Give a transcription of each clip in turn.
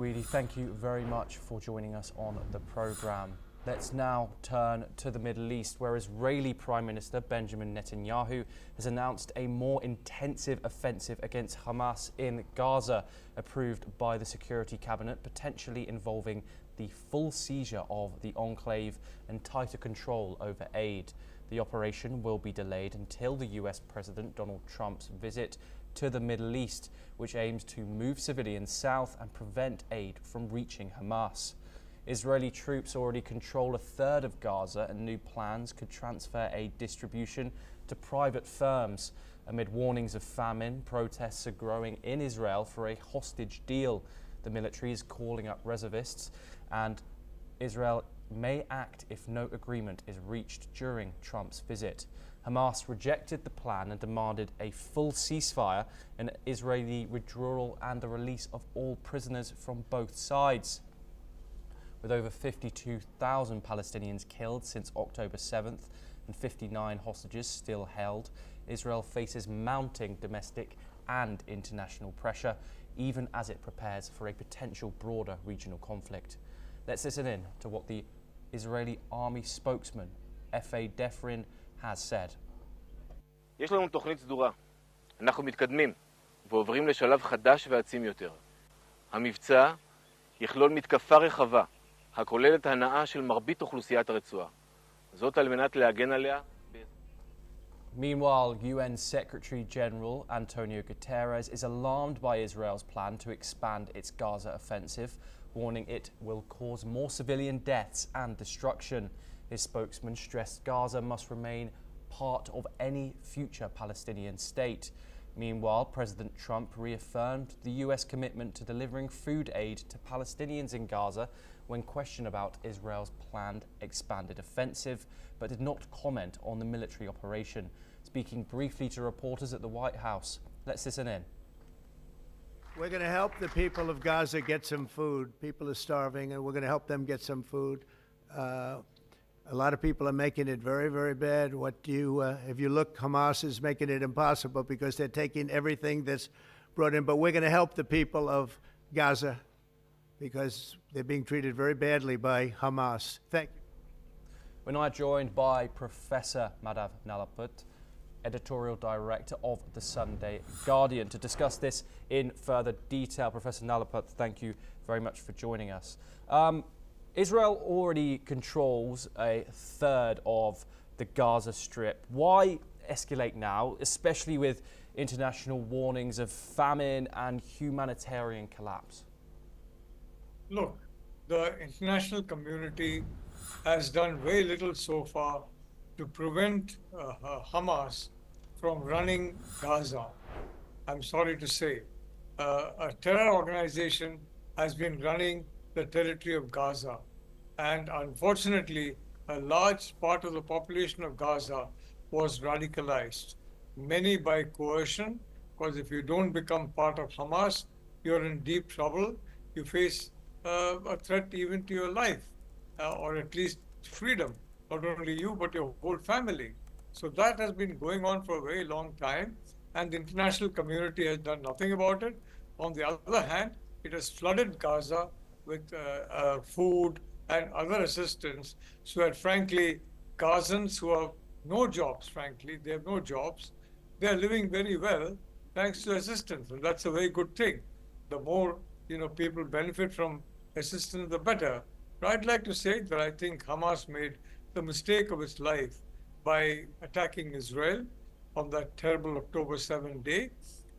Weedy, thank you very much for joining us on the programme. Let's now turn to the Middle East, where Israeli Prime Minister Benjamin Netanyahu has announced a more intensive offensive against Hamas in Gaza, approved by the Security Cabinet, potentially involving the full seizure of the enclave and tighter control over aid. The operation will be delayed until the US President Donald Trump's visit to the Middle East, which aims to move civilians south and prevent aid from reaching Hamas. Israeli troops already control a third of Gaza, and new plans could transfer aid distribution to private firms. Amid warnings of famine, protests are growing in Israel for a hostage deal. The military is calling up reservists, and Israel may act if no agreement is reached during Trump's visit. Hamas rejected the plan and demanded a full ceasefire, an Israeli withdrawal and the release of all prisoners from both sides. With over 52,000 Palestinians killed since October 7th and 59 hostages still held, Israel faces mounting domestic and international pressure, even as it prepares for a potential broader regional conflict. Let's listen in to what the Israeli army spokesman, F.A. Defrin, has said. יש לנו תוכנית סדורה. אנחנו מתקדמים ועוברים לשלב חדש ועצים יותר. המבצע יכלול מתקפה רחבה, הכוללת הנאה של מרבית אוכלוסיית הרצועה. זאת על מנת להגן עליה. Meanwhile, UN Secretary General Antonio Guterres is alarmed by Israel's plan to expand its Gaza offensive, warning it will cause more civilian deaths and destruction. His spokesman stressed Gaza must remain part of any future Palestinian state. Meanwhile, President Trump reaffirmed the US commitment to delivering food aid to Palestinians in Gaza when questioned about Israel's planned expanded offensive, but did not comment on the military operation. Speaking briefly to reporters at the White House, let's listen in. We're going to help the people of Gaza get some food. People are starving, and we're going to help them get some food. A lot of people are making it very, very bad. If you look, Hamas is making it impossible because they're taking everything that's brought in. But we're going to help the people of Gaza because they're being treated very badly by Hamas. Thank you. We're now joined by Professor Madhav Nalaput, editorial director of the Sunday Guardian, to discuss this in further detail. Professor Nalaput, thank you very much for joining us. Israel already controls a third of the Gaza Strip. Why escalate now, especially with international warnings of famine and humanitarian collapse? Look, the international community has done very little so far to prevent Hamas from running Gaza. I'm sorry to say, a terror organization has been running the territory of Gaza. And unfortunately, a large part of the population of Gaza was radicalized, many by coercion, because if you don't become part of Hamas, you're in deep trouble. You face a threat even to your life, or at least freedom, not only you, but your whole family. So that has been going on for a very long time, and the international community has done nothing about it. On the other hand, it has flooded Gaza with food and other assistance, so that frankly, Gazans who have no jobs, frankly, they have no jobs, they are living very well thanks to assistance, and that's a very good thing. The more people benefit from assistance, the better. But I'd like to say that I think Hamas made the mistake of its life by attacking Israel on that terrible October 7 day,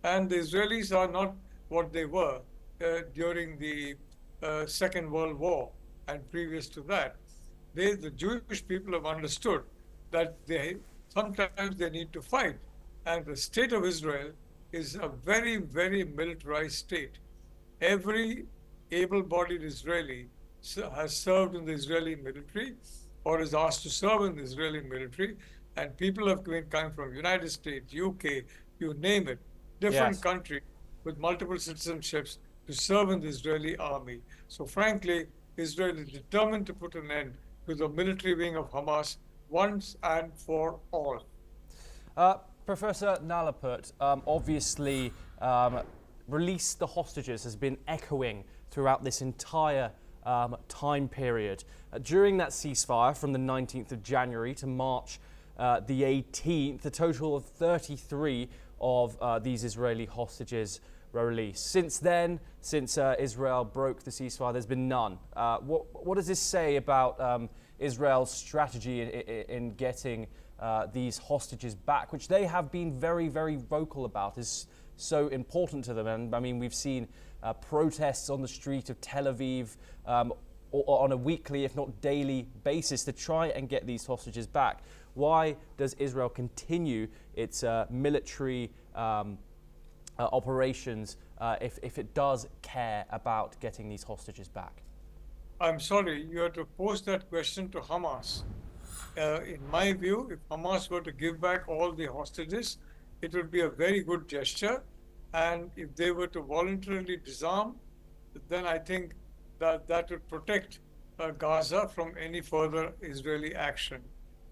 and the Israelis are not what they were during the Second World War and previous to that. The Jewish people have understood that sometimes they need to fight, and the state of Israel is a very, very militarized state. Every able-bodied Israeli has served in the Israeli military or is asked to serve in the Israeli military, and people have come from United States, UK, you name it, different countries with multiple citizenships to serve in the Israeli army. So frankly, Israel is determined to put an end to the military wing of Hamas once and for all. Professor Nalaput, obviously release the hostages has been echoing throughout this entire time period. During that ceasefire from the 19th of January to March the 18th, a total of 33 of these Israeli hostages were released. Since then, since Israel broke the ceasefire, there's been none. What does this say about Israel's strategy in getting these hostages back, which they have been very, very vocal about, is so important to them? And I mean, we've seen protests on the street of Tel Aviv on a weekly, if not daily basis to try and get these hostages back. Why does Israel continue its military operations if it does care about getting these hostages back? I'm sorry, you have to pose that question to Hamas. In my view, if Hamas were to give back all the hostages, it would be a very good gesture. And if they were to voluntarily disarm, then I think that would protect Gaza from any further Israeli action.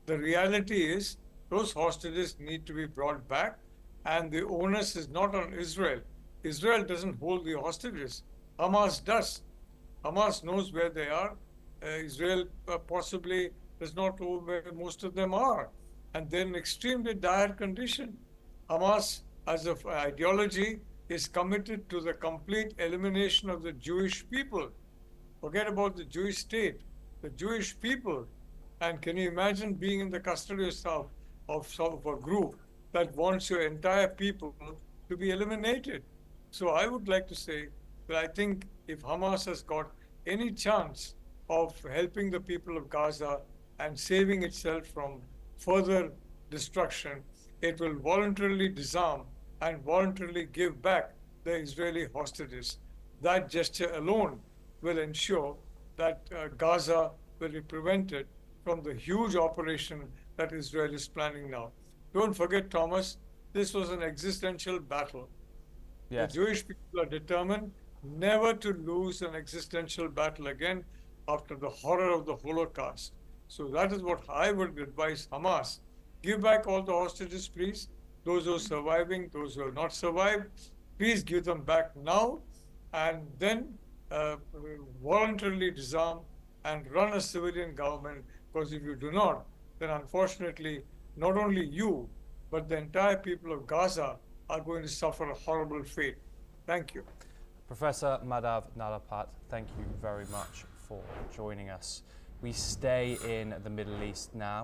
The reality is those hostages need to be brought back, and the onus is not on Israel. Israel doesn't hold the hostages. Hamas does. Hamas knows where they are. Israel possibly does not know where most of them are. And they're in extremely dire condition. Hamas, as an ideology, is committed to the complete elimination of the Jewish people. Forget about the Jewish state, the Jewish people. And can you imagine being in the custody of a group that wants your entire people to be eliminated? So I would like to say that I think if Hamas has got any chance of helping the people of Gaza and saving itself from further destruction, it will voluntarily disarm and voluntarily give back the Israeli hostages. That gesture alone will ensure that Gaza will be prevented from the huge operation that Israel is planning now. Don't forget, Thomas, this was an existential battle. Yes. The Jewish people are determined never to lose an existential battle again after the horror of the Holocaust. So that is what I would advise Hamas. Give back all the hostages, please. Those who are surviving, those who have not survived, please give them back now, and then voluntarily disarm and run a civilian government, because if you do not, then unfortunately, not only you, but the entire people of Gaza are going to suffer a horrible fate. Thank you. Professor Nadav Nalapat, thank you very much for joining us. We stay in the Middle East now.